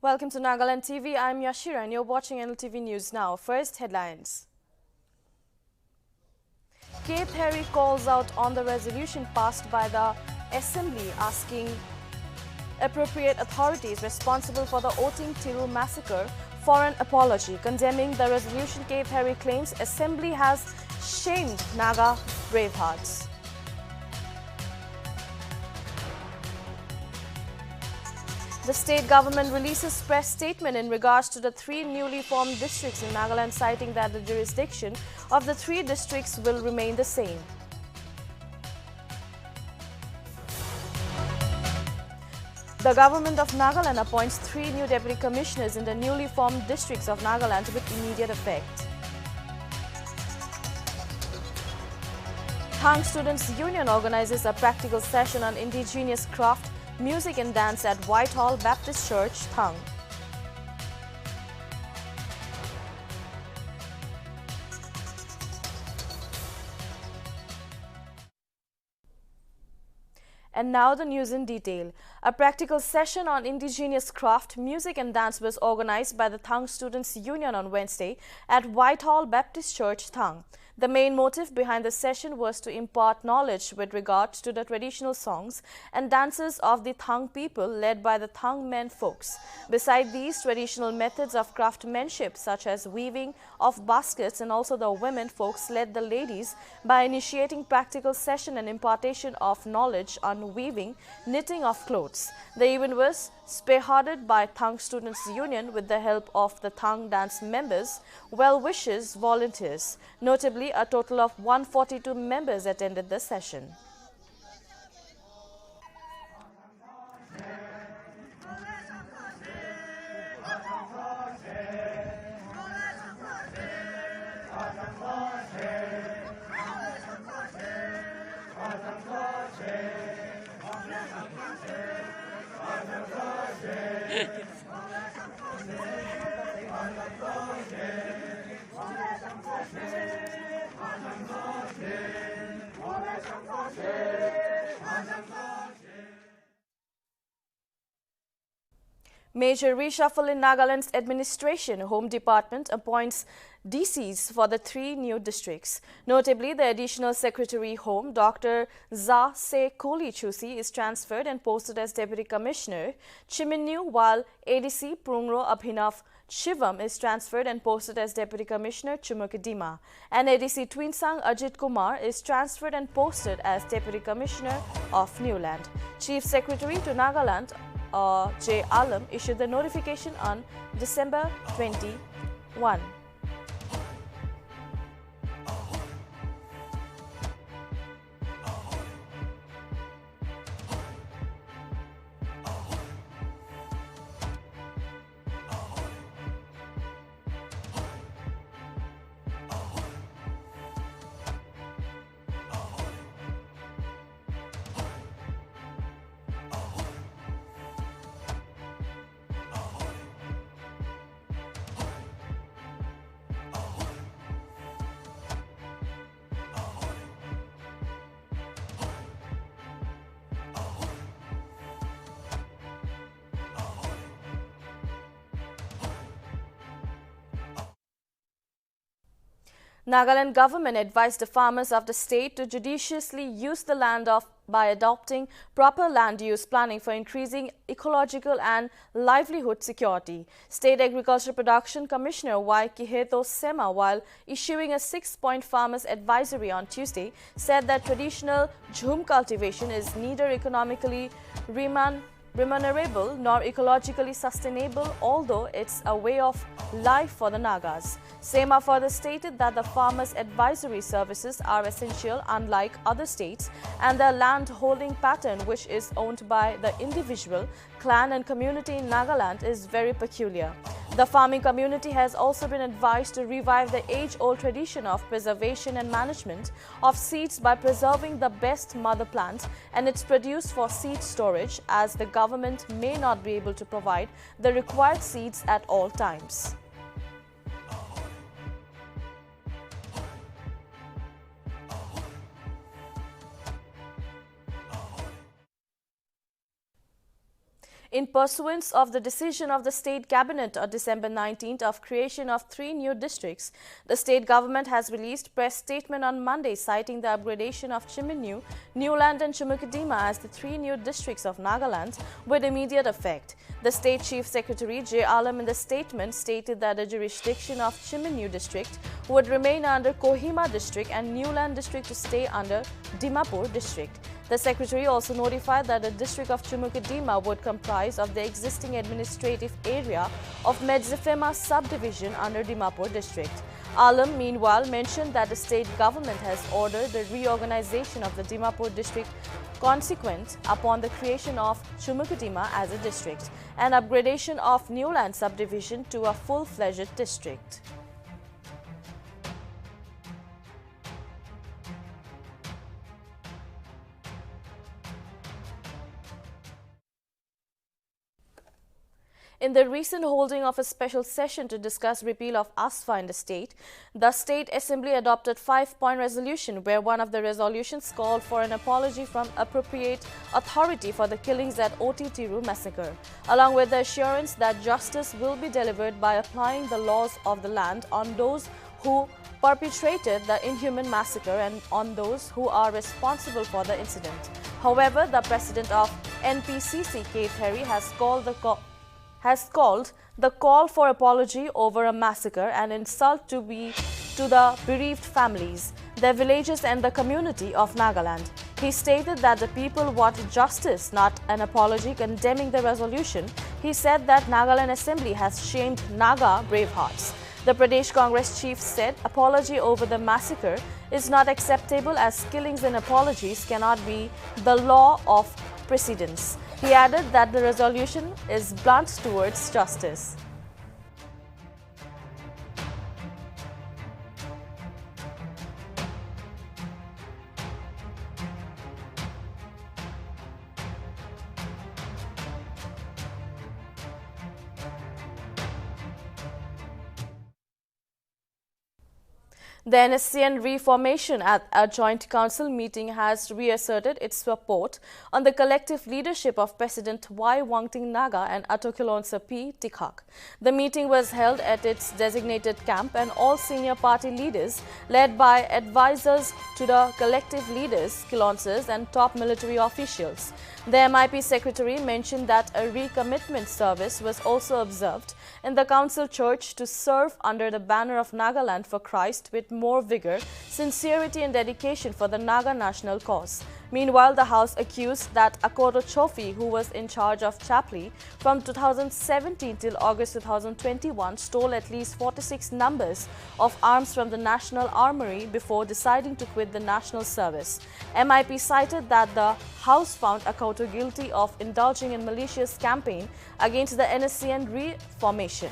Welcome to Nagaland TV. I'm Yashira and you're watching Nltv News now. First, headlines. Keith Harry calls out on the resolution passed by the Assembly asking appropriate authorities responsible for the Oting Tiru massacre for an apology. Condemning the resolution, Keith Harry claims Assembly has shamed Naga bravehearts. The state government releases press statement in regards to the 3 newly formed districts in Nagaland, citing that the jurisdiction of the 3 districts will remain the same. The government of Nagaland appoints 3 new deputy commissioners in the newly formed districts of Nagaland with immediate effect. Thang Students Union organizes a practical session on Indigenous craft, music and dance at Whitehall Baptist Church, Thang. And now the news in detail. A practical session on Indigenous craft, music and dance was organized by the Thang Students Union on Wednesday at Whitehall Baptist Church, Thang. The main motive behind the session was to impart knowledge with regard to the traditional songs and dances of the Thang people led by the Thang men folks. Beside these traditional methods of craftsmanship such as weaving of baskets, and also the women folks led the ladies by initiating practical session and impartation of knowledge on weaving, knitting of clothes. The event was spearheaded by Thang Students Union with the help of the Thang dance members, well-wishers, volunteers. Notably, a total of 142 members attended the session. Major reshuffle in Nagaland's administration. Home Department appoints DCs for the 3 new districts. Notably, the Additional Secretary Home, Dr. Za Se Koli Chusi, is transferred and posted as Deputy Commissioner Chiminnu, while ADC Prungro Abhinav Shivam is transferred and posted as Deputy Commissioner Chumukadima. And ADC Twinsang Ajit Kumar is transferred and posted as Deputy Commissioner of Newland. Chief Secretary to Nagaland J. Alam issued the notification on December 21. Nagaland government advised the farmers of the state to judiciously use the land by adopting proper land use planning for increasing ecological and livelihood security. State Agriculture Production Commissioner Y. Kiheto Sema, while issuing a 6-point farmers advisory on Tuesday, said that traditional jhum cultivation is neither economically remunerable nor ecologically sustainable, although it's a way of life for the Nagas. Sema further stated that the farmers' advisory services are essential unlike other states, and the land holding pattern, which is owned by the individual, clan and community in Nagaland, is very peculiar. The farming community has also been advised to revive the age-old tradition of preservation and management of seeds by preserving the best mother plant and its produce for seed storage, as the government may not be able to provide the required seeds at all times. in pursuance of the decision of the State Cabinet on December 19th of creation of 3 new districts. The state government has released press statement on Monday citing the upgradation of Chiminnu, Newland and Chumukadima as the 3 new districts of Nagaland with immediate effect. The State Chief Secretary J. Alam in the statement stated that the jurisdiction of Chiminnu district would remain under Kohima district and Newland district to stay under Dimapur district. The Secretary also notified that the district of Chumukadima would comprise of the existing administrative area of Medzifema subdivision under Dimapur district. Alam, meanwhile, mentioned that the state government has ordered the reorganization of the Dimapur district consequent upon the creation of Chumukadima as a district and upgradation of Newland subdivision to a full-fledged district. In the recent holding of a special session to discuss repeal of ASFA in the State Assembly adopted 5-point resolution where one of the resolutions called for an apology from appropriate authority for the killings at Otitiru massacre, along with the assurance that justice will be delivered by applying the laws of the land on those who perpetrated the inhuman massacre and on those who are responsible for the incident. However, the president of NPCC, Keith Harry, has called the call for apology over a massacre an insult to the bereaved families, their villages and the community of Nagaland. He stated that the people want justice, not an apology, condemning the resolution. He said that Nagaland Assembly has shamed Naga bravehearts. The Pradesh Congress chief said apology over the massacre is not acceptable as killings and apologies cannot be the law of precedence. He added that the resolution is blunt towards justice. The NSCN reformation at a joint council meeting has reasserted its support on the collective leadership of President Y. Wangting Naga and Atokilonsa P. Tikhak. The meeting was held at its designated camp and all senior party leaders, led by advisors to the collective leaders, Kilonsas and top military officials. The MIP secretary mentioned that a recommitment service was also observed in the council church to serve under the banner of Nagaland for Christ with more vigor, sincerity and dedication for the Naga national cause. Meanwhile, the House accused that Akoto Chofi, who was in charge of Chapley from 2017 till August 2021, stole at least 46 numbers of arms from the National Armory before deciding to quit the national service. MIP cited that the House found Akoto guilty of indulging in malicious campaign against the NSCN reformation.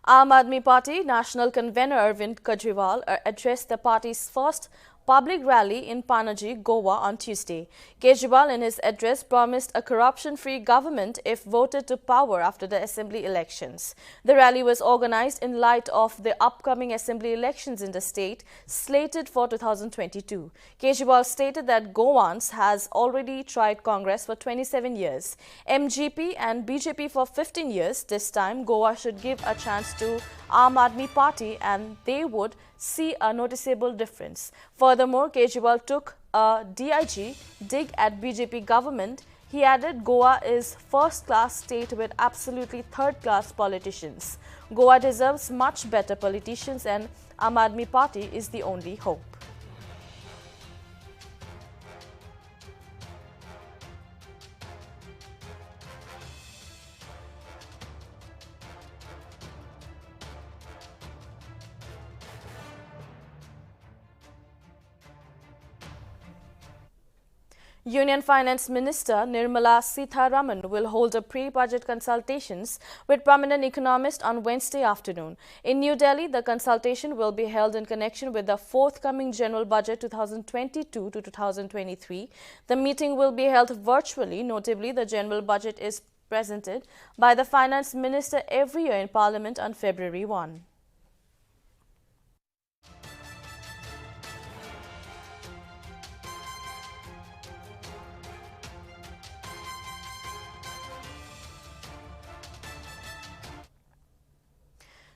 Aam Aadmi Party National Convener Arvind Kejriwal addressed the party's first public rally in Panaji, Goa on Tuesday. Kejriwal in his address promised a corruption-free government if voted to power after the assembly elections. The rally was organized in light of the upcoming assembly elections in the state slated for 2022. Kejriwal stated that Goans has already tried Congress for 27 years, MGP and BJP for 15 years. This time, Goa should give a chance to Aam Aadmi Party and they would see a noticeable difference. Furthermore, Kejriwal took a dig at BJP government. He added Goa is first-class state with absolutely third-class politicians. Goa deserves much better politicians and Aam Aadmi Party is the only hope. Union Finance Minister Nirmala Sitharaman will hold a pre-budget consultations with prominent economists on Wednesday afternoon. In New Delhi, the consultation will be held in connection with the forthcoming General Budget 2022 to 2023. The meeting will be held virtually. Notably, the General Budget is presented by the Finance Minister every year in Parliament on February 1.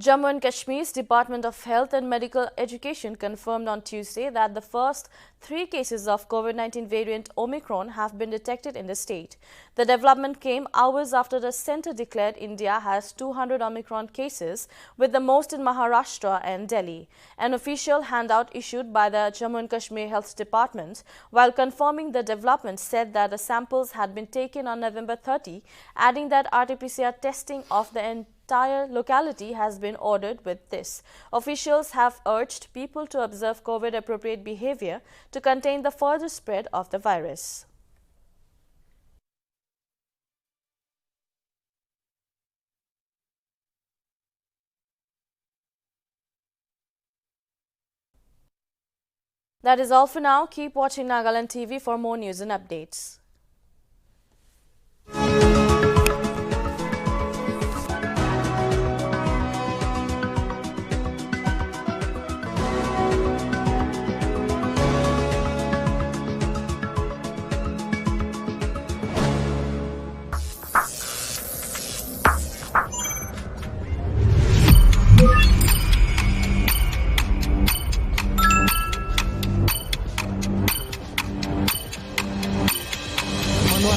Jammu and Kashmir's Department of Health and Medical Education confirmed on Tuesday that the first 3 cases of COVID-19 variant Omicron have been detected in the state. The development came hours after the centre declared India has 200 Omicron cases, with the most in Maharashtra and Delhi. An official handout issued by the Jammu and Kashmir Health Department, while confirming the development, said that the samples had been taken on November 30, adding that RT-PCR testing of the entire locality has been ordered with this. Officials have urged people to observe COVID-appropriate behavior to contain the further spread of the virus. That is all for now. Keep watching Nagaland TV for more news and updates.